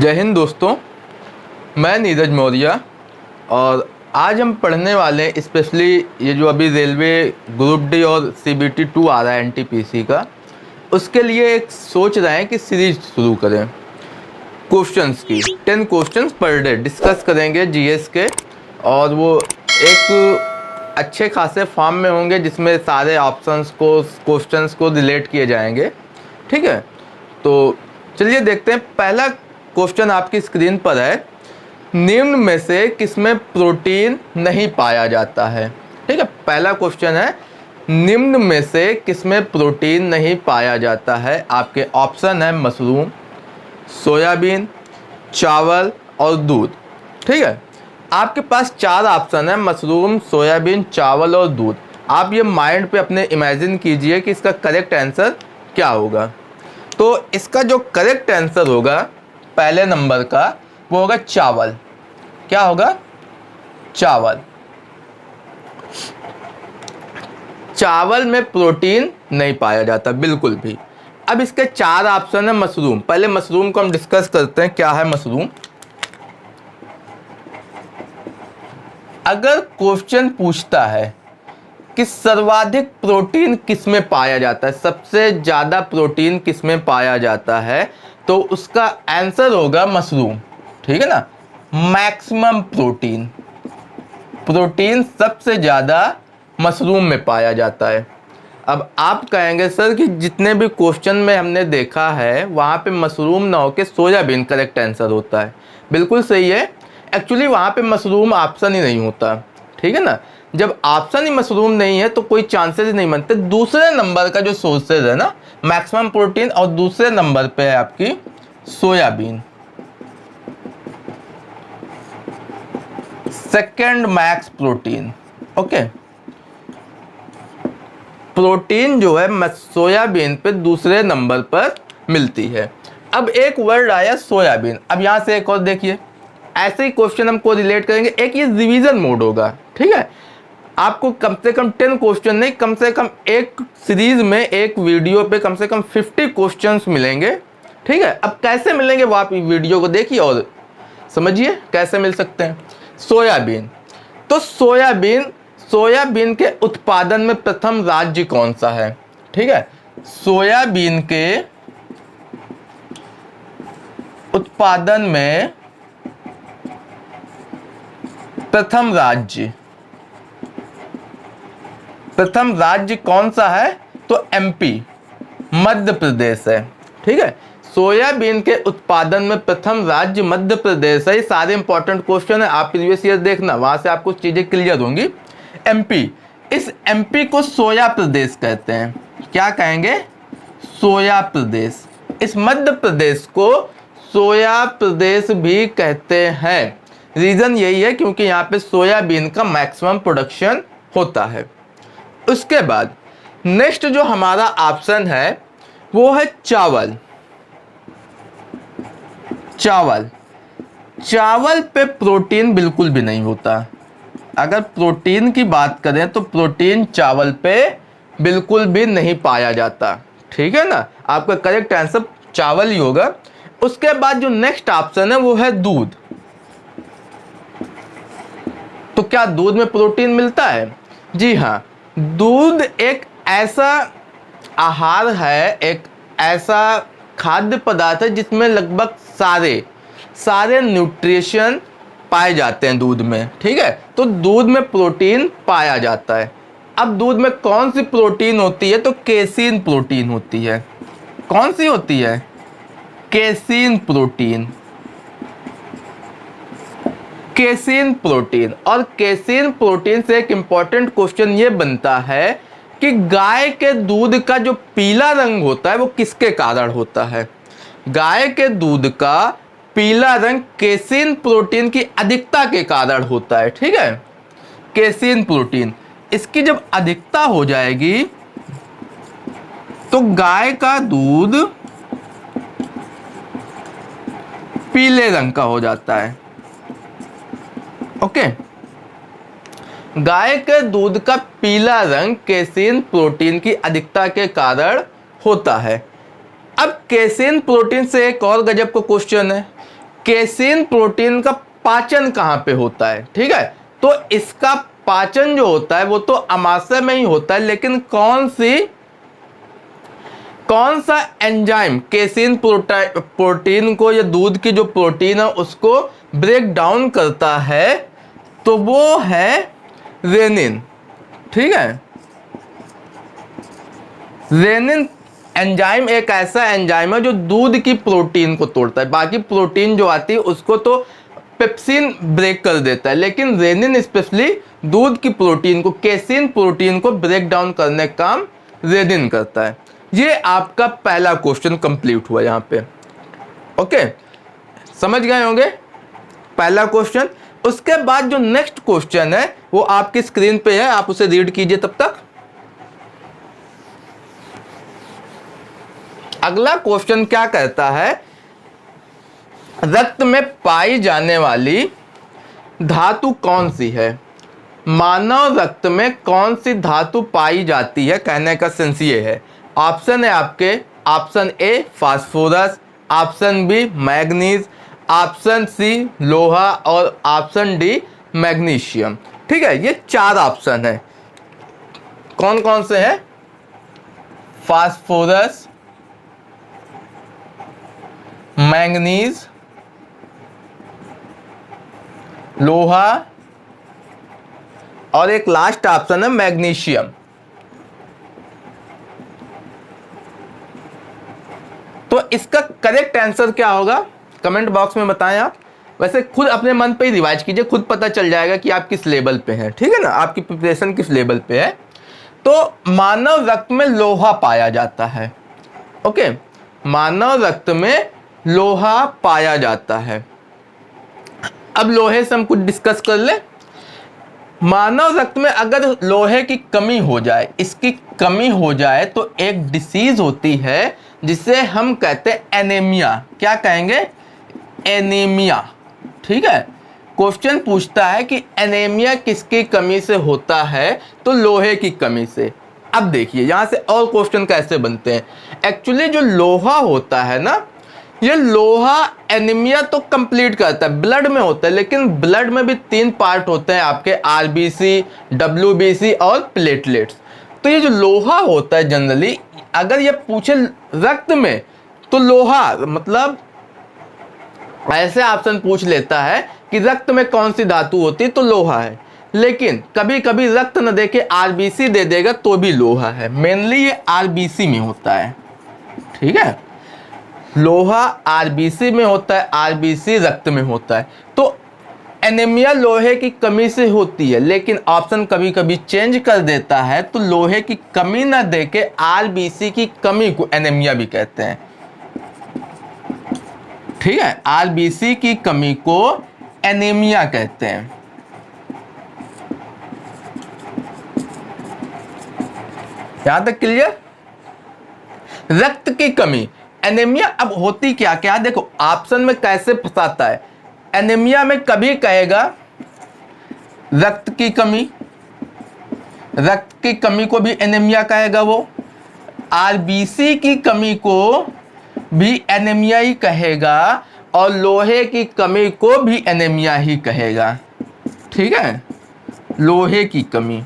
जय हिंद दोस्तों, मैं नीरज मौर्य और आज हम पढ़ने वाले हैं स्पेशली ये जो अभी रेलवे ग्रुप डी और CBT 2 आ रहा है NTPC का, उसके लिए एक सोच रहे हैं कि सीरीज शुरू करें क्वेश्चंस की। 10 क्वेश्चंस पर डे डिस्कस करेंगे GS के, और वो एक अच्छे खासे फॉर्म में होंगे जिसमें सारे ऑप्शंस को क्वेश्चंस को रिलेट किए जाएंगे। ठीक है, तो चलिए देखते हैं। पहला क्वेश्चन आपकी स्क्रीन पर है, निम्न में से किसमें प्रोटीन नहीं पाया जाता है। ठीक है, पहला क्वेश्चन है, निम्न में से किसमें प्रोटीन नहीं पाया जाता है। आपके ऑप्शन है मशरूम, सोयाबीन, चावल और दूध। ठीक है, आपके पास 4 ऑप्शन है, मशरूम, सोयाबीन, चावल और दूध। आप ये माइंड पे अपने इमेजिन कीजिए कि इसका करेक्ट आंसर क्या होगा। तो इसका जो करेक्ट आंसर होगा पहले नंबर का वो होगा चावल। क्या होगा? चावल। चावल में प्रोटीन नहीं पाया जाता बिल्कुल भी। अब इसके 4 ऑप्शन है मशरूम। पहले मशरूम को हम डिस्कस करते हैं, क्या है मशरूम। अगर क्वेश्चन पूछता है कि सर्वाधिक प्रोटीन किसमें पाया जाता है, सबसे ज्यादा प्रोटीन किसमें पाया जाता है, तो उसका आंसर होगा मशरूम। ठीक है ना, मैक्सिमम प्रोटीन, प्रोटीन सबसे ज्यादा मशरूम में पाया जाता है। अब आप कहेंगे सर कि जितने भी क्वेश्चन में हमने देखा है वहां पे मशरूम ना होके सोयाबीन करेक्ट आंसर होता है। बिल्कुल सही है, एक्चुअली वहां पे मशरूम ऑप्शन ही नहीं होता। ठीक है ना, जब ऑप्शन ही मशरूम नहीं है तो कोई चांसेस ही नहीं बनते। दूसरे नंबर का जो सोर्सेज है ना मैक्सिमम प्रोटीन, और दूसरे नंबर पे है आपकी soybean, second max protein. Okay, protein जो है सोयाबीन पे दूसरे नंबर पर मिलती है। अब एक वर्ड आया सोयाबीन। अब यहां से एक और देखिए, ऐसे ही क्वेश्चन हमको रिलेट करेंगे। एक ये रिवीजन मोड होगा। ठीक है, आपको कम से कम 10 क्वेश्चन नहीं, कम से कम एक सीरीज में एक वीडियो पे कम से कम 50 क्वेश्चंस मिलेंगे। ठीक है, अब कैसे मिलेंगे वो आप वीडियो को देखिए और समझिए कैसे मिल सकते हैं। सोयाबीन, तो सोयाबीन के उत्पादन में प्रथम राज्य कौन सा है। ठीक है, सोयाबीन के उत्पादन में प्रथम राज्य कौन सा है, तो MP, मध्य प्रदेश है। ठीक है, सोयाबीन के उत्पादन में प्रथम राज्य मध्य प्रदेश है। ये सारे इंपॉर्टेंट क्वेश्चन है, आप प्रीवियस ईयर देखना, वहां से आपको चीजें क्लियर होंगी। MP, इस MP को सोया प्रदेश कहते हैं। क्या कहेंगे? सोया प्रदेश। इस मध्य प्रदेश को सोया प्रदेश भी कहते हैं। रीजन यही है क्योंकि यहाँ पे सोयाबीन का मैक्सिमम प्रोडक्शन होता है। उसके बाद नेक्स्ट जो हमारा ऑप्शन है वो है चावल। चावल पे प्रोटीन बिल्कुल भी नहीं होता। अगर प्रोटीन की बात करें तो प्रोटीन चावल पे बिल्कुल भी नहीं पाया जाता। ठीक है ना, आपका करेक्ट आंसर चावल ही होगा। उसके बाद जो नेक्स्ट ऑप्शन है वो है दूध। तो क्या दूध में प्रोटीन मिलता है? जी हाँ, दूध एक ऐसा आहार है, एक ऐसा खाद्य पदार्थ है जिसमें लगभग सारे न्यूट्रिशन पाए जाते हैं दूध में। ठीक है, तो दूध में प्रोटीन पाया जाता है। अब दूध में कौन सी प्रोटीन होती है, तो केसीन प्रोटीन होती है। कौन सी होती है? Casein protein. केसीन प्रोटीन, और केसीन प्रोटीन से एक इंपॉर्टेंट क्वेश्चन ये बनता है कि गाय के दूध का जो पीला रंग होता है वो किसके कारण होता है। गाय के दूध का पीला रंग केसीन प्रोटीन की अधिकता के कारण होता है। ठीक है, केसीन प्रोटीन, इसकी जब अधिकता हो जाएगी तो गाय का दूध पीले रंग का हो जाता है। ओके, गाय के दूध का पीला रंग केसीन प्रोटीन की अधिकता के कारण होता है। अब केसीन प्रोटीन से एक और गजब का क्वेश्चन है केसीन प्रोटीन का पाचन कहाँ पे होता है, ठीक है। तो इसका पाचन जो होता है वो तो अमाशय में ही होता है, लेकिन कौन सा एंजाइम केसीन प्रोटीन को या दूध की जो प्रोटीन है उसको ब्रेक डाउन करता है, तो वो है रेनिन, ठीक है। रेनिन एंजाइम एक ऐसा एंजाइम है जो दूध की प्रोटीन को तोड़ता है। बाकी प्रोटीन जो आती है उसको तो पेप्सिन ब्रेक कर देता है, लेकिन रेनिन स्पेशली दूध की प्रोटीन को, केसीन प्रोटीन को ब्रेक डाउन करने का काम रेनिन करता है। ये आपका पहला क्वेश्चन कंप्लीट हुआ यहाँ पे। ओके, समझ गए होंगे पहला क्वेश्चन। उसके बाद जो नेक्स्ट क्वेश्चन है वो आपकी स्क्रीन पे है, आप उसे रीड कीजिए तब तक। अगला क्वेश्चन क्या कहता है, रक्त में पाई जाने वाली धातु कौन सी है। मानव रक्त में कौन सी धातु पाई जाती है, कहने का सेंस ये है। ऑप्शन है आपके, option A phosphorus, option B manganese, option C लोहा और ऑप्शन डी मैग्नीशियम। ठीक है, ये 4 ऑप्शन है। कौन कौन से हैं? फास्फोरस, मैंगनीज, लोहा और एक लास्ट ऑप्शन है मैग्नीशियम। तो इसका करेक्ट आंसर क्या होगा कमेंट बॉक्स में बताएं आप। वैसे खुद अपने मन पे ही रिवाइज कीजिए, खुद पता चल जाएगा कि आप किस लेवल पे हैं, ठीक है ना, आपकी प्रिपरेशन किस लेवल पे है। तो मानव रक्त में लोहा पाया जाता है। ओके, मानव रक्त में लोहा पाया जाता है। अब लोहे से हम कुछ डिस्कस कर ले। मानव रक्त में अगर लोहे की कमी हो जाए, इसकी कमी हो जाए तो एक डिसीज होती है जिसे हम कहते हैं एनीमिया। क्या कहेंगे? एनीमिया। ठीक है, क्वेश्चन पूछता है कि एनीमिया किसकी कमी से होता है, तो लोहे की कमी से। अब देखिए यहां से और क्वेश्चन कैसे बनते हैं। एक्चुअली जो लोहा होता है ना, ये लोहा एनीमिया तो कंप्लीट करता है, ब्लड में होता है, लेकिन ब्लड में भी 3 पार्ट होते हैं आपके, आरबीसी, डब्ल्यूबीसी और प्लेटलेट्स। तो ये जो लोहा होता है जनरली, अगर ये पूछे रक्त में, तो लोहा मतलब ऐसे ऑप्शन पूछ लेता है कि रक्त में कौन सी धातु होती है, तो लोहा है। लेकिन कभी कभी रक्त न देके आरबीसी दे देगा तो भी लोहा है। मेनली ये आरबीसी में होता है, ठीक है, लोहा आरबीसी में होता है, आरबीसी रक्त में होता है। तो एनीमिया लोहे की कमी से होती है, लेकिन ऑप्शन कभी कभी चेंज कर देता है, तो लोहे की कमी ना देके आरबीसी की कमी को एनीमिया भी कहते हैं। ठीक है, आरबीसी की कमी को एनीमिया कहते हैं। यहां तक क्लियर? रक्त की कमी, एनीमिया अब होती क्या क्या, देखो ऑप्शन में कैसे फंसाता है। एनीमिया में कभी कहेगा रक्त की कमी, रक्त की कमी को भी एनीमिया कहेगा वो, आरबीसी की कमी को भी एनीमिया ही कहेगा, और लोहे की कमी को भी एनीमिया ही कहेगा। ठीक है, लोहे की कमी।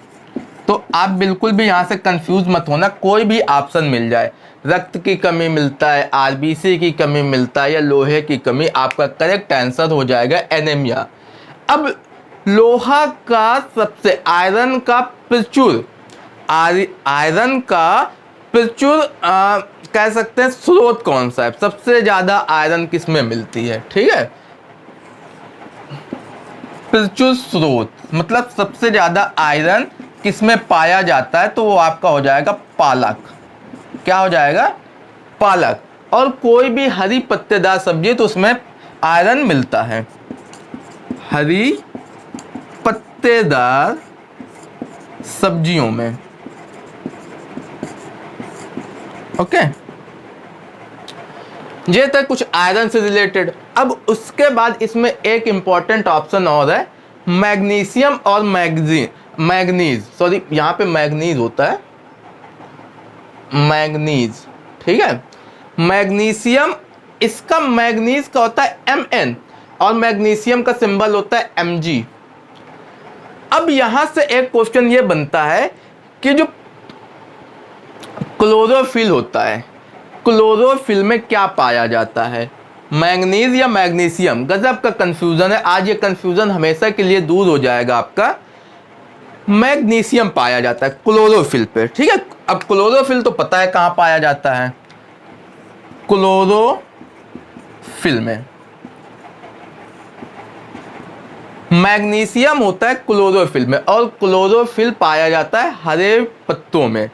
तो आप बिल्कुल भी यहां से कंफ्यूज मत होना, कोई भी ऑप्शन मिल जाए, रक्त की कमी मिलता है, आरबीसी की कमी मिलता है या लोहे की कमी, आपका करेक्ट आंसर हो जाएगा एनीमिया। अब लोहा का सबसे, आयरन का प्रचुर, आयरन का प्रचुर कह सकते हैं स्रोत कौन सा है, सबसे ज्यादा आयरन किस में मिलती है। ठीक है, प्रचुर स्रोत मतलब सबसे ज्यादा आयरन किस में पाया जाता है, तो वो आपका हो जाएगा पालक। क्या हो जाएगा? पालक। और कोई भी हरी पत्तेदार सब्जी तो उसमें आयरन मिलता है, हरी पत्तेदार सब्जियों में। ओके, ये था कुछ आयरन से रिलेटेड। अब उसके बाद इसमें एक इंपॉर्टेंट ऑप्शन और है, मैग्नीशियम और मैग्नीज, सॉरी यहां पे मैग्नीज होता है, मैग्नीज। ठीक है, मैग्नीशियम, इसका मैग्नीज का होता है Mn, और मैग्नीशियम का सिंबल होता है Mg। अब यहां से एक क्वेश्चन ये बनता है कि जो क्लोरोफिल होता है, क्लोरोफिल में क्या पाया जाता है, मैंगनीज या मैग्नीशियम? गजब का कंफ्यूजन है, आज ये कंफ्यूजन हमेशा के लिए दूर हो जाएगा आपका। मैग्नीशियम पाया जाता है क्लोरोफिल पे, ठीक है। अब क्लोरोफिल तो पता है कहां पाया जाता है, क्लोरोफिल में। मैग्नीशियम होता है क्लोरोफिल में, और क्लोरोफिल पाया जाता है हरे पत्तों में।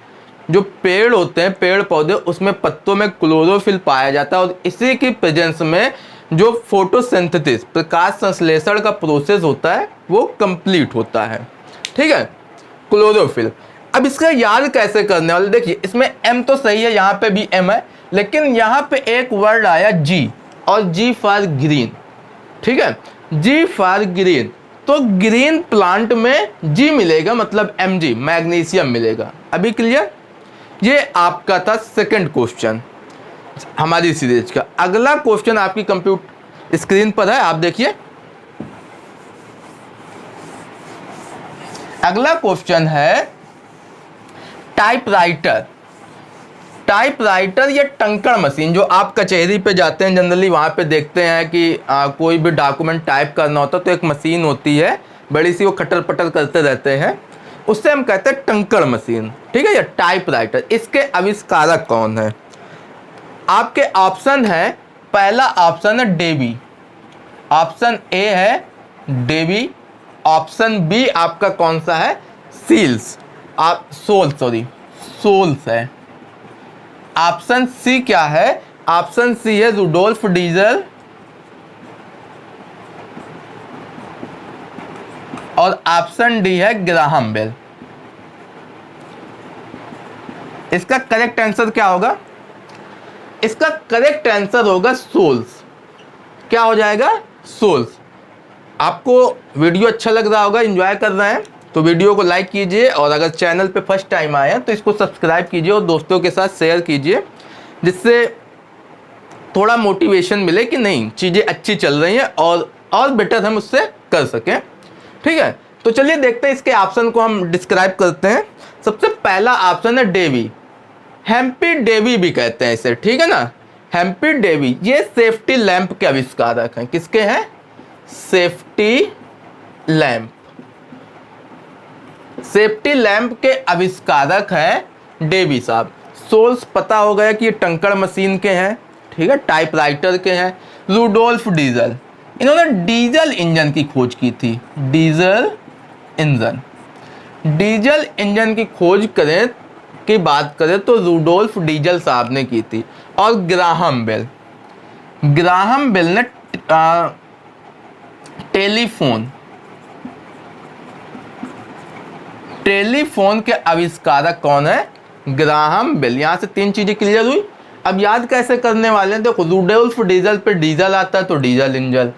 जो पेड़ होते हैं, पेड़ पौधे, उसमें पत्तों में क्लोरोफिल पाया जाता है, और इसी की प्रेजेंस में जो फोटोसिंथेसिस, प्रकाश संश्लेषण का प्रोसेस होता है, वो कंप्लीट होता है, ठीक है, क्लोरोफिल। अब इसका याद कैसे करने वाले, देखिए इसमें M तो सही है, यहाँ पे भी M है, लेकिन यहाँ पे एक वर्ड आया G, और G फॉर ग्रीन, ठीक है, G फॉर ग्रीन। तो ग्रीन प्लांट में G मिलेगा, मतलब Mg, मैग्नीशियम मिलेगा। अभी क्लियर? ये आपका था सेकंड क्वेश्चन हमारी सीरीज का। अगला क्वेश्चन आपकी कंप्यूटर स्क्रीन पर है, आप देखिए। अगला क्वेश्चन है टाइपराइटर। टाइपराइटर या टंकण मशीन, जो आप कचहरी पे जाते हैं जनरली, वहां पे देखते हैं कि कोई भी डॉक्यूमेंट टाइप करना होता है तो एक मशीन होती है बड़ी सी, वो खटर पटर करते रहते हैं, उससे हम कहते हैं टंकण मशीन, ठीक है, या टाइपराइटर। इसके आविष्कारक कौन है? आपके ऑप्शन है, पहला ऑप्शन है डेवी, ऑप्शन ए है डेवी, ऑप्शन बी आपका कौन सा है, सील्स, आप सोल्स है। ऑप्शन सी क्या है? ऑप्शन सी है रुडोल्फ डीजल, और ऑप्शन डी है ग्राहम बेल। इसका करेक्ट आंसर क्या होगा? इसका करेक्ट आंसर होगा सोल्स। क्या हो जाएगा? सोल्स। आपको वीडियो अच्छा लग रहा होगा, एंजॉय कर रहे हैं तो वीडियो को लाइक कीजिए, और अगर चैनल पे फर्स्ट टाइम आए हैं तो इसको सब्सक्राइब कीजिए और दोस्तों के साथ शेयर कीजिए, जिससे थोड़ा मोटिवेशन मिले कि नहीं, चीज़ें अच्छी चल रही हैं और बेटर हम उससे कर सकें, ठीक है। तो चलिए देखते हैं, इसके ऑप्शन को हम डिस्क्राइब करते हैं। सबसे पहला ऑप्शन है डेवी, हेम्पी डेवी भी कहते हैं इसे, ठीक है ना, हेम्पी डेवी। ये सेफ्टी लैंप के आविष्कारक हैं। किसके हैं? Safety lamp. सेफ्टी लैंप के आविष्कारक हैं डेवी साहब। सोल्स पता हो गया कि ये टंकण मशीन के हैं, ठीक है, टाइपराइटर के हैं। रुडोल्फ डीजल, इन्होंने डीजल इंजन की खोज की थी, डीजल इंजन की खोज करें की बात करें तो रुडोल्फ डीजल साहब ने की थी। और ग्राहम बेल ने टेलीफोन के आविष्कारक कौन है? Graham Bell. यहां से तीन चीजें क्लियर हुई। अब याद कैसे करने वाले हैं? देखो, रुडोल्फ डीजल पे डीजल आता है तो डीजल इंजन,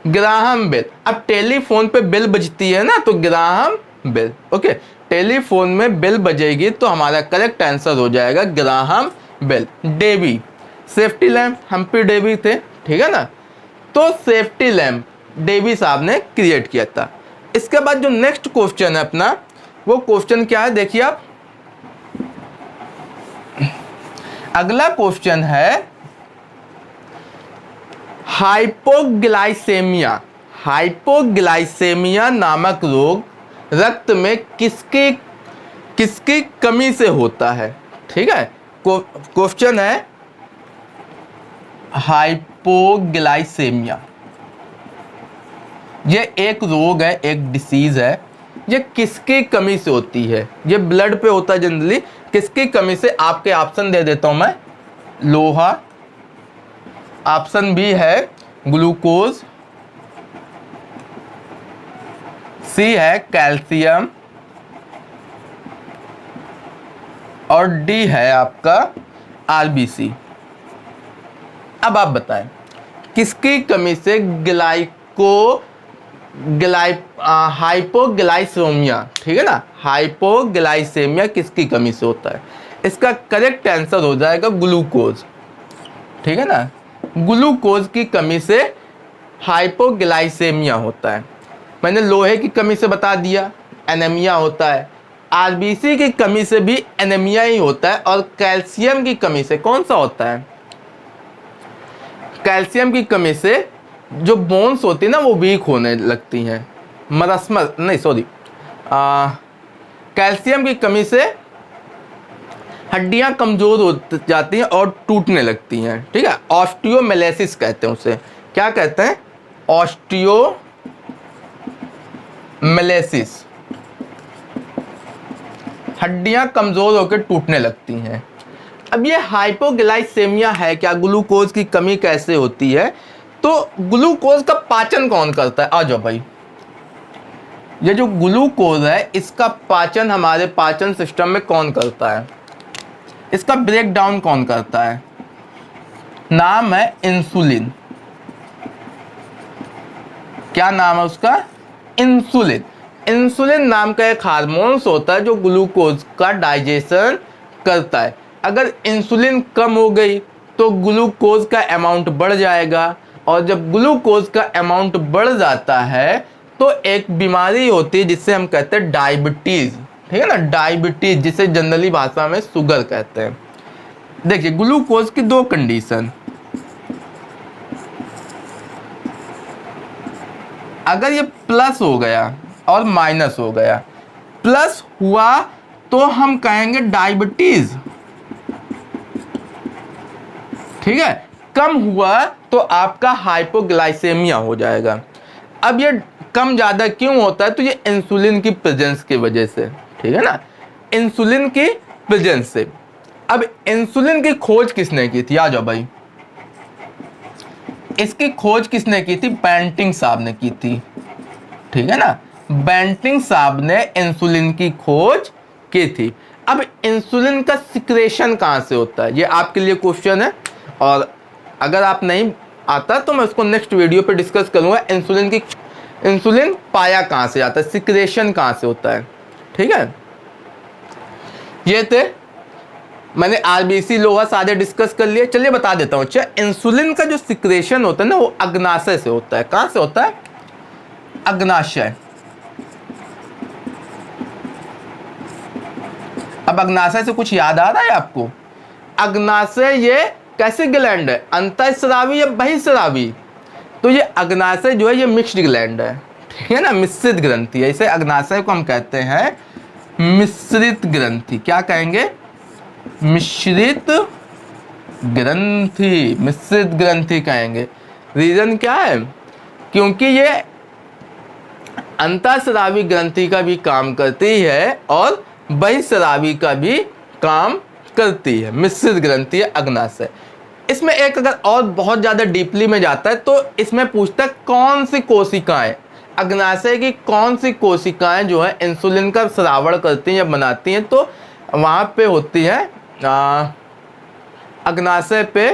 ग्राहम बेल। अब टेलीफोन पे बेल बजती है ना, तो ग्राहम बेल, ओके। टेलीफोन में बेल बजेगी तो हमारा करेक्ट आंसर हो जाएगा Graham Bell. Davy, safety lamp Humphry Davy थे, ठीक है ना, तो सेफ्टी लैंप डेवी साहब ने क्रिएट किया था। इसके बाद जो नेक्स्ट क्वेश्चन है अपना, वो क्वेश्चन क्या है देखिए आप। अगला क्वेश्चन है हाइपोग्लाइसेमिया नामक रोग रक्त में किसकी कमी से होता है, ठीक है। क्वेश्चन है हाइपोग्लाइसेमिया, ये एक रोग है, एक डिसीज है, ये किसकी कमी से होती है? ये ब्लड पे होता है जनरली। किसकी कमी से? आपके ऑप्शन दे देता हूं मैं। लोहा, ऑप्शन बी है ग्लूकोज, सी है कैल्शियम, और डी है आपका आरबीसी। अब आप बताएं किसकी कमी से हाइपोग्लाइसेमिया, ठीक है ना, हाइपोग्लाइसेमिया किसकी कमी से होता है? इसका करेक्ट आंसर हो जाएगा ग्लूकोज, ठीक है ना, ग्लूकोज की कमी से हाइपोग्लाइसेमिया होता है। मैंने लोहे की कमी से बता दिया एनीमिया होता है, आरबीसी की कमी से भी एनीमिया ही होता है, और कैल्शियम की कमी से कौन सा होता है, कैल्शियम की कमी से जो बोन्स होती है ना वो वीक होने लगती हैं, मरस्मस नहीं सॉरी कैल्शियम की कमी से हड्डियां कमजोर हो जाती हैं और टूटने लगती हैं, ठीक है। ऑस्टियोमेलेसिस कहते हैं उसे, क्या कहते हैं, ऑस्टियोमेलेसिस, हड्डियां कमजोर होकर टूटने लगती हैं। अब ये हाइपोग्लाइसेमिया है क्या, ग्लूकोज की कमी कैसे होती है, तो ग्लूकोज का पाचन कौन करता है, आ जाओ भाई। ये जो ग्लूकोज है इसका पाचन हमारे पाचन सिस्टम में कौन करता है, इसका ब्रेक डाउन कौन करता है, नाम है इंसुलिन। क्या नाम है उसका, इंसुलिन। इंसुलिन नाम का एक हार्मोन्स होता है जो ग्लूकोज का डाइजेशन करता है। अगर इंसुलिन कम हो गई तो ग्लूकोज का अमाउंट बढ़ जाएगा, और जब ग्लूकोज का अमाउंट बढ़ जाता है तो एक बीमारी होती है जिससे हम कहते हैं डायबिटीज, ठीक है ना, डायबिटीज जिसे जनरली भाषा में शुगर कहते हैं। देखिए ग्लूकोज की दो कंडीशन, अगर ये प्लस हो गया और माइनस हो गया, प्लस हुआ तो हम कहेंगे डायबिटीज, ठीक है, कम हुआ तो आपका हाइपोग्लाइसेमिया हो जाएगा। अब ये कम ज़्यादा क्यों होता है, तो ये इंसुलिन की प्रेजेंस की वजह से, ठीक है ना, इंसुलिन की प्रेजेंस से। अब इंसुलिन की खोज किसने की थी, आ जाओ भाई, इसकी खोज किसने की थी, बेंटिंग साहब ने की थी, ठीक है ना, बेंटिंग साहब ने इंसुलिन की खोज की थी। अब इंसुलिन का सिक्रेशन कहाँ से होता है, ये आपके लिए क्वेश्चन है, और अगर आप नहीं आता तो मैं उसको नेक्स्ट वीडियो पे डिस्कस करूंगा। इंसुलिन पाया कहाँ से जाता है, सिक्रेशन कहाँ से होता है, ठीक है। ये थे, मैंने आरबीसी लोहा सारे डिस्कस कर लिए। चलिए बता देता हूँ, अच्छा इंसुलिन का जो सिक्रेशन होता है ना वो अग्नाशय से होता है। कहाँ से होता है, अग्नाशय। अब अग्नाशय से कुछ याद आ रहा है आपको, अग्नाशय ये कैसे ग्लैंड है, अंतःस्रावी या बहिःस्रावी, तो ये अग्नाशय जो है ये मिक्स्ड ग्लैंड है, ठीक है ना, मिश्रित ग्रंथि है। इसे अग्नाशय को हम कहते हैं मिश्रित ग्रंथि, क्या कहेंगे, मिश्रित ग्रंथि, मिश्रित ग्रंथि कहेंगे। रीजन क्या है, क्योंकि ये अंतःस्रावी ग्रंथि का भी काम करती है और बहिःस्रावी का भी काम करती है, मिश्रित ग्रंथि है अग्नाशय। इसमें एक अगर और बहुत ज़्यादा डीपली में जाता है तो इसमें पूछता है कौन सी कोशिकाएं, अग्नाशय की कौन सी कोशिकाएं जो है इंसुलिन का स्रावण करती हैं या बनाती हैं, तो वहाँ पे होती है अग्नाशय पे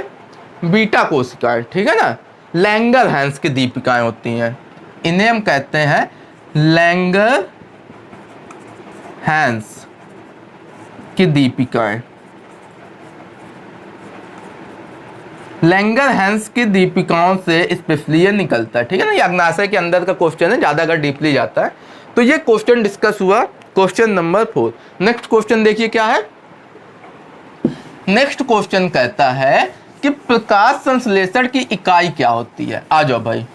बीटा कोशिकाएं, ठीक है ना, लैंगरहैंस की दीपिकाएं होती हैं, इन्हें हम कहते हैं लैंगरहैंस की दीपिकाएं। लैंगरहैंस की दीपिकाओं से स्पेशली ये निकलता है, ठीक है ना, ये अग्नाशय के अंदर का क्वेश्चन है, ज़्यादा अगर डीपली जाता है तो ये क्वेश्चन डिस्कस हुआ, क्वेश्चन नंबर 4। नेक्स्ट क्वेश्चन देखिए क्या है, नेक्स्ट क्वेश्चन कहता है कि प्रकाश संश्लेषण की इकाई क्या होती है, आ जाओ भाई।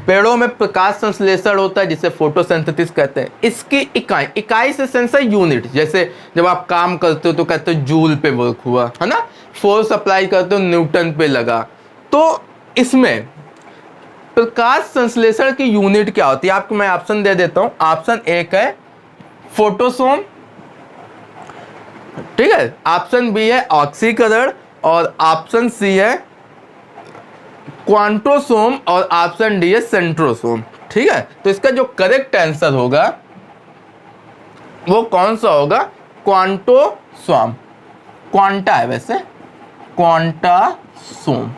पेड़ों में प्रकाश संश्लेषण होता है जिसे फोटोसिंथेसिस कहते हैं। इसकी इकाई, इकाई से सेंस है यूनिट, जैसे जब आप काम करते हो तो कहते हो जूल पे वर्क हुआ, है ना, फोर्स अप्लाई करते हो न्यूटन पे लगा। तो इसमें प्रकाश संश्लेषण की यूनिट क्या होती है, आपको मैं ऑप्शन दे देता हूं। ऑप्शन एक है फोटोसोम, ठीक है, ऑप्शन बी है ऑक्सीकरण, और ऑप्शन सी है क्वांटोसोम, और ऑप्शन डी है सेंट्रोसोम, ठीक है। तो इसका जो करेक्ट आंसर होगा वो कौन सा होगा, क्वांटोसोम, क्वांटा है वैसे, क्वांटासोम,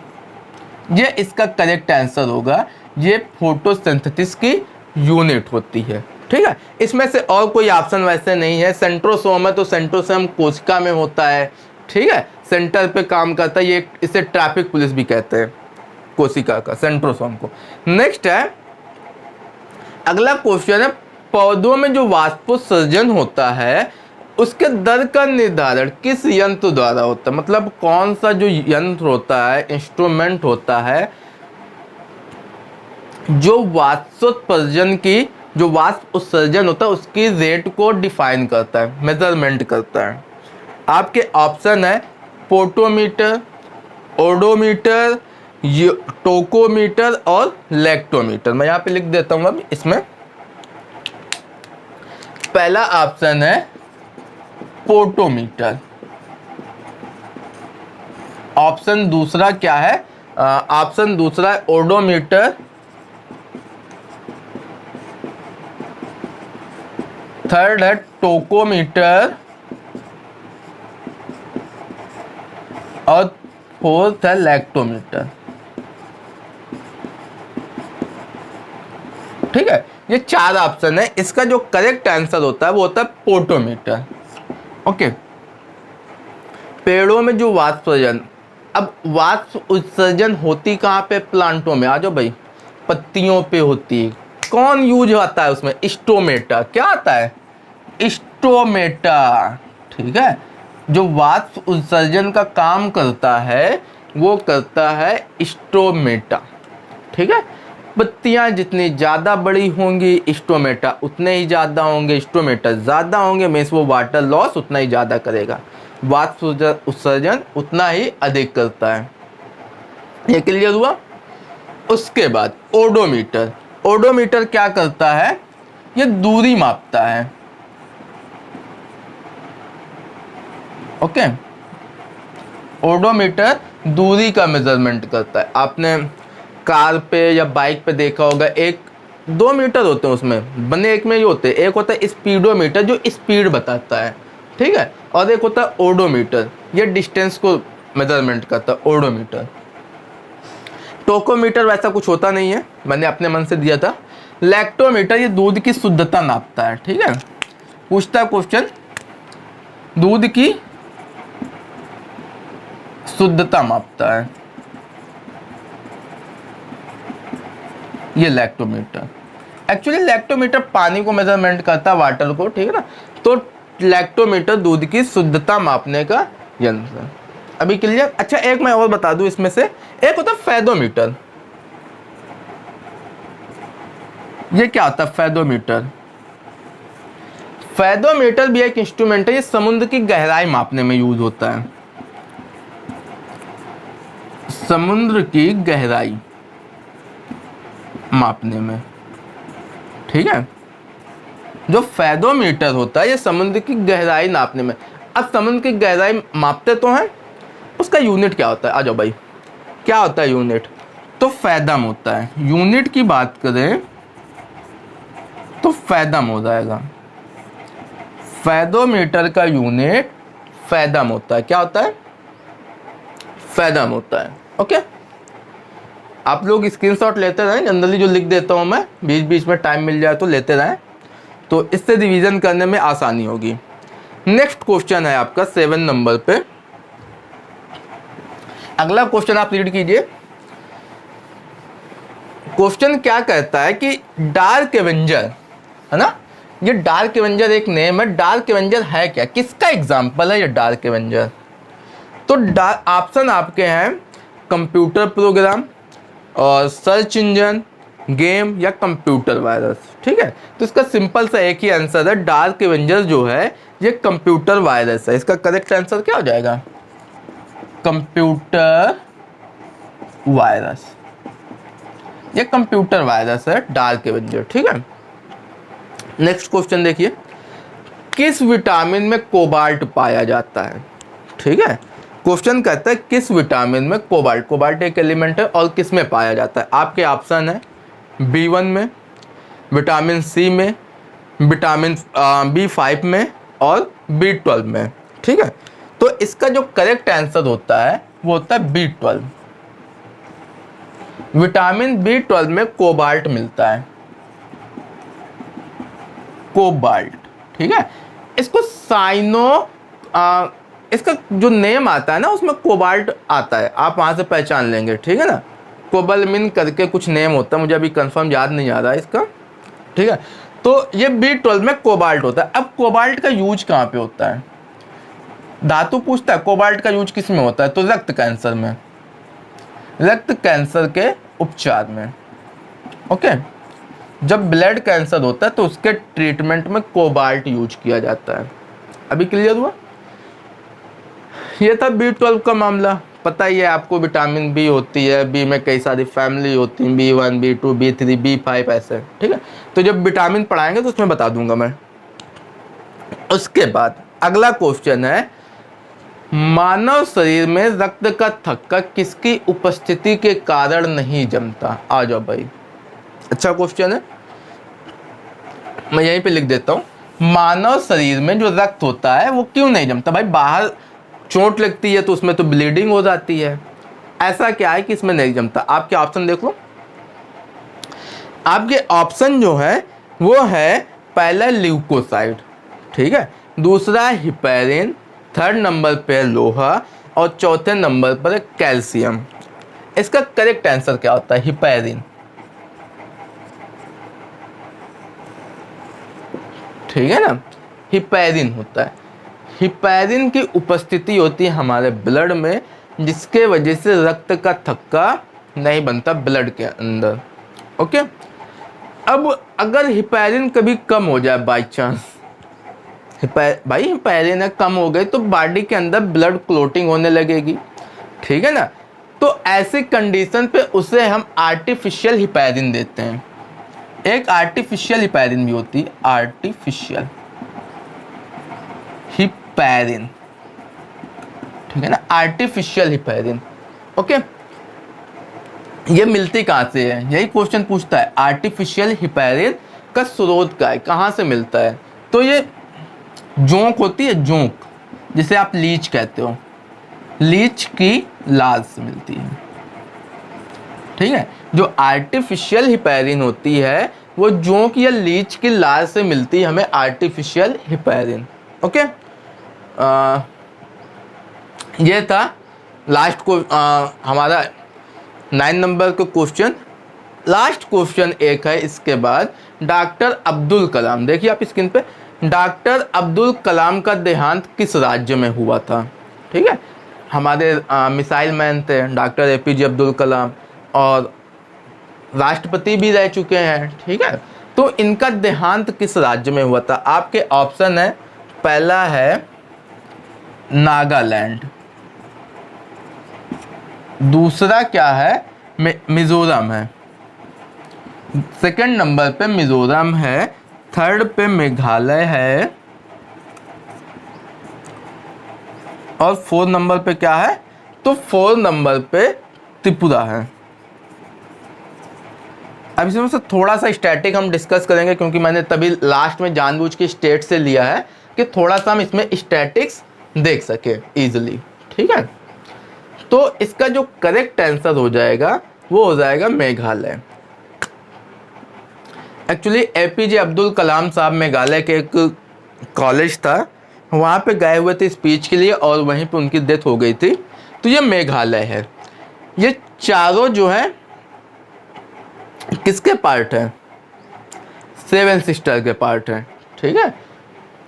ये इसका करेक्ट आंसर होगा। ये फोटोसिंथेसिस की यूनिट होती है, ठीक है। इसमें से और कोई ऑप्शन वैसे नहीं है। सेंट्रोसोम है तो सेंट्रोसोम कोशिका में होता है, ठीक है, सेंटर पे काम करता है, ये इसे ट्रैफिक पुलिस भी कहते हैं। कोशिका का, सेंट्रोसोम को। नेक्स्ट है, अगला क्वेश्चन है, पौधों में जो वाष्पोत्सर्जन होता है उसके दर का निर्धारण किस यंत्र द्वारा होता है? मतलब कौन सा जो यंत्र होता है, इंस्ट्रूमेंट होता है, जो वाष्प उत्सर्जन होता है उसकी रेट को डिफाइन करता है, मेजरमेंट करता है। आपके ऑप्शन है पोटोमीटर, ओडोमीटर, टोकोमीटर और लैक्टोमीटर। मैं यहाँ पे लिख देता हूँ अब इसमें। पहला ऑप्शन है पोटोमीटर। ऑप्शन दूसरा क्या है? ऑप्शन दूसरा है ओडोमीटर। थर्ड है टोकोमीटर और फोर्थ है लैक्टोमीटर। ठीक है, ये 4 ऑप्शन है। इसका जो करेक्ट आंसर होता है वो होता है पोटोमीटर। ओके, पेड़ों में जो वाष्प उत्सर्जन, अब वाष्प उत्सर्जन होती कहाँ पे? प्लांटों में। आ जाओ भाई, पत्तियों पे होती है। कौन यूज आता है उसमें? स्टोमेटा। क्या आता है? स्टोमेटा। ठीक है, जो वाष्प उत्सर्जन का काम करता है वो करता है स्टोमेटा। ठीक है, पत्तियां जितनी ज़्यादा बड़ी होंगी स्टोमेटा उतने ही ज़्यादा होंगे, स्टोमेटा ज़्यादा होंगे मीन्स वो वाटर लॉस उतना ही ज़्यादा करेगा, वाष्प उत्सर्जन उतना ही अधिक करता है। ये क्लियर हुआ? उसके बाद ओडोमीटर। ओडोमीटर क्या करता है? ये दूरी मापता है। ओके, ओडोमीटर दूरी का मेजरमेंट करता है। आपने कार पे या बाइक पे देखा होगा, 1-2 मीटर होते हैं उसमें बने, एक में ये होते हैं, एक होता है स्पीडोमीटर जो स्पीड बताता है, ठीक है, और एक होता है ओडोमीटर, ये डिस्टेंस को मेजरमेंट करता है, ओडोमीटर। टोकोमीटर वैसा कुछ होता नहीं है, मैंने अपने मन से दिया था। लैक्टोमीटर ये दूध की शुद्धता नापता है। ठीक है, पूछता है क्वेश्चन, दूध की शुद्धता मापता है, ये लैक्टोमीटर। एक्चुअली लैक्टोमीटर पानी को मेजरमेंट करता है, वाटर को, ठीक है ना, तो लैक्टोमीटर दूध की शुद्धता मापने का यंत्र है। अभी क्लियर? अच्छा, एक मैं और बता दूं इसमें से, एक होता है फेदोमीटर। ये क्या होता है? फेदोमीटर। फेदोमीटर भी एक इंस्ट्रूमेंट है, ये समुद्र की गहराई मापने में यूज होता है, समुद्र की गहराई मापने में। ठीक है, जो फेदोमीटर होता है ये समुद्र की गहराई नापने में। अब समुद्र की गहराई मापते तो हैं, उसका यूनिट क्या होता है? आ जाओ भाई, क्या होता है यूनिट? तो फैदम होता है। यूनिट की बात करें तो फैदम हो जाएगा। फेदोमीटर का यूनिट फैदम होता है। क्या होता है? फैदम होता है। ओके, आप लोग स्क्रीनशॉट लेते रहें, जनरली जो लिख देता हूं मैं, बीच बीच में टाइम मिल जाए तो लेते रहें, तो इससे रिवीजन करने में आसानी होगी। नेक्स्ट क्वेश्चन है आपका 7 नंबर पे। अगला क्वेश्चन आप रीड कीजिए। क्वेश्चन क्या कहता है कि डार्क एवेंजर, है ना, ये डार्क एवेंजर एक नेम है। डार्क एवेंजर है क्या? किसका एग्जाम्पल है ये डार्क एवेंजर? तो ऑप्शन आपके हैं कंप्यूटर प्रोग्राम और सर्च इंजन, गेम या कंप्यूटर वायरस। ठीक है, तो इसका सिंपल सा एक ही आंसर है, डार्क एवेंजर जो है ये कंप्यूटर वायरस है। इसका करेक्ट आंसर क्या हो जाएगा? Computer virus. ये कंप्यूटर वायरस है डार्क एवेंजर। ठीक है, नेक्स्ट क्वेश्चन देखिए, किस विटामिन में कोबाल्ट पाया जाता है? ठीक है, क्वेश्चन कहता है किस विटामिन में कोबाल्ट, कोबाल्ट एक एलिमेंट है, और किस में पाया जाता है? आपके ऑप्शन है B1 में, विटामिन C में, विटामिन B5 में और B12 में। ठीक है, तो इसका जो करेक्ट आंसर होता है वो होता है B12। विटामिन B12 में कोबाल्ट मिलता है, कोबाल्ट। ठीक है, इसको इसका जो नेम आता है ना उसमें कोबाल्ट आता है, आप वहां से पहचान लेंगे। ठीक है ना, कोबालमिन करके कुछ नेम होता है, मुझे अभी कंफर्म याद नहीं आ रहा है इसका, ठीक है। तो ये B12 में कोबाल्ट होता है। अब कोबाल्ट का यूज कहाँ पे होता है? धातु पूछता है कोबाल्ट का यूज किस में होता है, तो रक्त कैंसर में, रक्त कैंसर के उपचार में। ओके, जब ब्लड कैंसर होता है तो उसके ट्रीटमेंट में कोबाल्ट यूज किया जाता है। अभी क्लियर हुआ? ये था B12 का मामला। पता ही है आपको विटामिन बी होती है, बी में कई सारी फैमिली होती है, B1 B2 B3 B5 ऐसे, ठीक है। तो जब विटामिन पढ़ाएंगे तो उसमें बता दूंगा मैं। उसके बाद अगला क्वेश्चन है, मानव शरीर में रक्त का थक्का किसकी उपस्थिति के कारण नहीं जमता? आ जाओ भाई, अच्छा क्वेश्चन है, मैं यहीं पे लिख देता हूं। मानव शरीर में जो रक्त होता है वो क्यों नहीं जमता? भाई बाहर चोट लगती है तो उसमें तो ब्लीडिंग हो जाती है, ऐसा क्या है कि इसमें नहीं जमता? आपके ऑप्शन देख लो। आपके ऑप्शन जो है वो है, पहला ल्यूकोसाइड, ठीक है, दूसरा हिपेरिन, थर्ड नंबर पे लोहा और चौथे नंबर पर कैल्शियम। इसका करेक्ट आंसर क्या होता है? हिपेरिन, ठीक है ना, हिपेरिन होता है। हिपेरिन की उपस्थिति होती है हमारे ब्लड में, जिसके वजह से रक्त का थक्का नहीं बनता ब्लड के अंदर। ओके, अब अगर हिपेरिन कभी कम हो जाए बाई चांस, भाई हिपेरिन कम हो गई तो बॉडी के अंदर ब्लड क्लोटिंग होने लगेगी, ठीक है ना। तो ऐसी कंडीशन पे उसे हम आर्टिफिशियल हिपेरिन देते हैं। एक आर्टिफिशियल हिपेरिन भी होती है, आर्टिफिशियल हिपेरिन, ठीक है ना, आर्टिफिशियल हिपेरिन। ओके, ये मिलती कहाँ से है? यही क्वेश्चन पूछता है, आर्टिफिशियल हिपेरिन का स्रोत क्या है, कहाँ से मिलता है? तो ये जोंक होती है, जोंक, जिसे आप लीच कहते हो, लीच की लाश से मिलती है, ठीक है। जो आर्टिफिशियल हिपेरिन होती है वो जोंक या लीच की लाश से मिलती है हमें आर्टिफिशियल हिपेरिन। ओके, ये था लास्ट को हमारा 9 नंबर का क्वेश्चन। लास्ट क्वेश्चन एक है इसके बाद, डॉक्टर अब्दुल कलाम, देखिए आप स्क्रीन पे, डॉक्टर अब्दुल कलाम का देहांत किस राज्य में हुआ था? ठीक है, हमारे मिसाइल मैन थे डॉक्टर APJ अब्दुल कलाम और राष्ट्रपति भी रह चुके हैं, ठीक है। तो इनका देहांत किस राज्य में हुआ था? आपके ऑप्शन है, पहला है नागालैंड, दूसरा क्या है मिजोरम है, सेकंड नंबर पे मिजोरम है, थर्ड पे मेघालय है और फोर्थ नंबर पे क्या है? तो फोर्थ नंबर पे त्रिपुरा है। अब इसमें से थोड़ा सा स्टैटिक हम डिस्कस करेंगे, क्योंकि मैंने तभी लास्ट में जानबूझ के स्टेट से लिया है कि थोड़ा सा हम इसमें स्टैटिक्स देख सके इजीली, ठीक है। तो इसका जो करेक्ट आंसर हो जाएगा वो हो जाएगा मेघालय। एक्चुअली APJ अब्दुल कलाम साहब मेघालय के एक कॉलेज था, वहाँ पे गए हुए थे स्पीच के लिए और वहीं पे उनकी डेथ हो गई थी। तो ये मेघालय है। ये चारों जो है किसके पार्ट है? 7 सिस्टर के पार्ट है, ठीक है।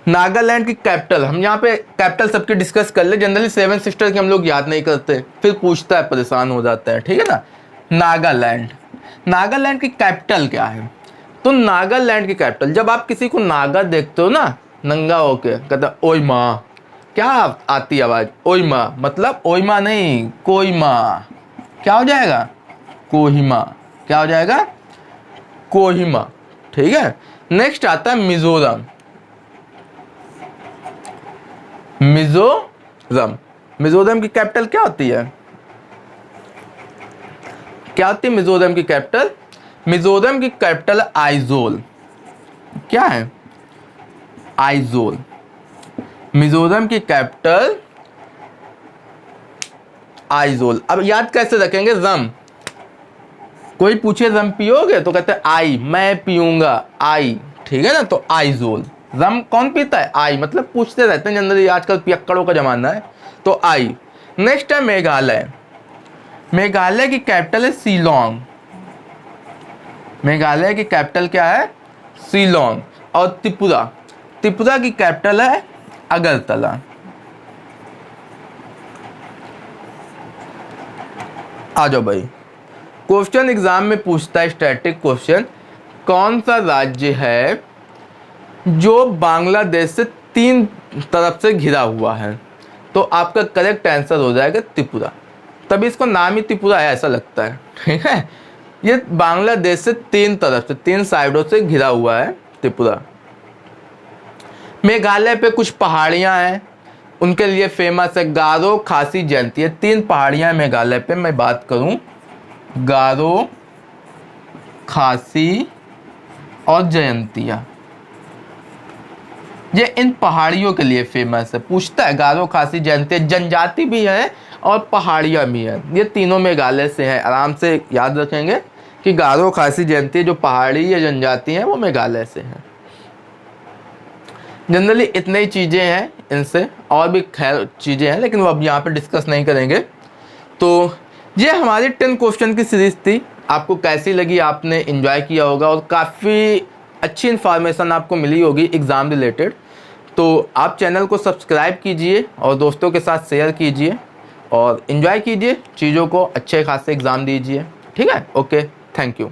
नागालैंड की कैपिटल, हम यहाँ पे कैपिटल सबकी डिस्कस कर ले, जनरली 7 सिस्टर की हम लोग याद नहीं करते, फिर पूछता है परेशान हो जाता है, ठीक है ना। नागालैंड, नागालैंड की कैपिटल क्या है? तो नागालैंड की कैपिटल, जब आप किसी को नागा देखते हो ना, नंगा होके, कहता ओई माँ, क्या आती आवाज? ओई माँ, मतलब ओई माँ नहीं, कोई माँ, क्या हो जाएगा? कोहिमा, क्या हो जाएगा? कोहिमा, ठीक है। नेक्स्ट आता है मिजोरम, मिजोरम, मिजोरम की कैपिटल क्या होती है? क्या होती है मिजोरम की कैपिटल? मिजोरम की कैपिटल आइजोल। क्या है? आइजोल। मिजोरम की कैपिटल आइजोल। अब याद कैसे रखेंगे? रम, कोई पूछे रम पियोगे तो कहते हैं आई, मैं पीऊंगा आई, ठीक है ना। तो आइजोल, रम कौन पीता है? आई, मतलब पूछते रहते हैं जनरली, आजकल पियक्कड़ों का जमाना है, तो आई। नेक्स्ट है मेघालय। मेघालय की कैपिटल है शिलोंग। मेघालय की कैपिटल क्या है? शिलोंग। और त्रिपुरा, त्रिपुरा की कैपिटल है अगरतला। आ जाओ भाई, क्वेश्चन एग्जाम में पूछता है स्टैटिक क्वेश्चन, कौन सा राज्य है जो बांग्लादेश से 3 तरफ से घिरा हुआ है? तो आपका करेक्ट आंसर हो जाएगा त्रिपुरा, तभी इसको नाम ही त्रिपुरा है ऐसा लगता है, ठीक है। ये बांग्लादेश से 3 तरफ से, 3 साइडों से घिरा हुआ है त्रिपुरा। मेघालय पे कुछ पहाड़ियां हैं, उनके लिए फेमस है गारो, खासी, जयंती। ये 3 पहाड़ियां हैं मेघालय पे, मैं बात करूं गारो, खासी और जयंतिया। ये इन पहाड़ियों के लिए फेमस है। पूछता है गारो, खासी, जयंती, जनजाति भी है और पहाड़ियाँ भी है। ये तीनों मेघालय से हैं। आराम से याद रखेंगे कि गारो, खासी, जयंती जो पहाड़ी या जनजाति हैं वो मेघालय से हैं। जनरली इतनी ही चीज़ें हैं, इनसे और भी खैर चीज़ें हैं, लेकिन वो अब यहाँ पे डिस्कस नहीं करेंगे। तो ये हमारी 10 क्वेश्चन की सीरीज़ थी। आपको कैसी लगी? आपने एंजॉय किया होगा और काफ़ी अच्छी इन्फॉर्मेशन आपको मिली होगी एग्ज़ाम रिलेटेड। तो आप चैनल को सब्सक्राइब कीजिए और दोस्तों के साथ शेयर कीजिए और एंजॉय कीजिए चीज़ों को, अच्छे खासे एग्ज़ाम दीजिए, ठीक है। Okay, thank you.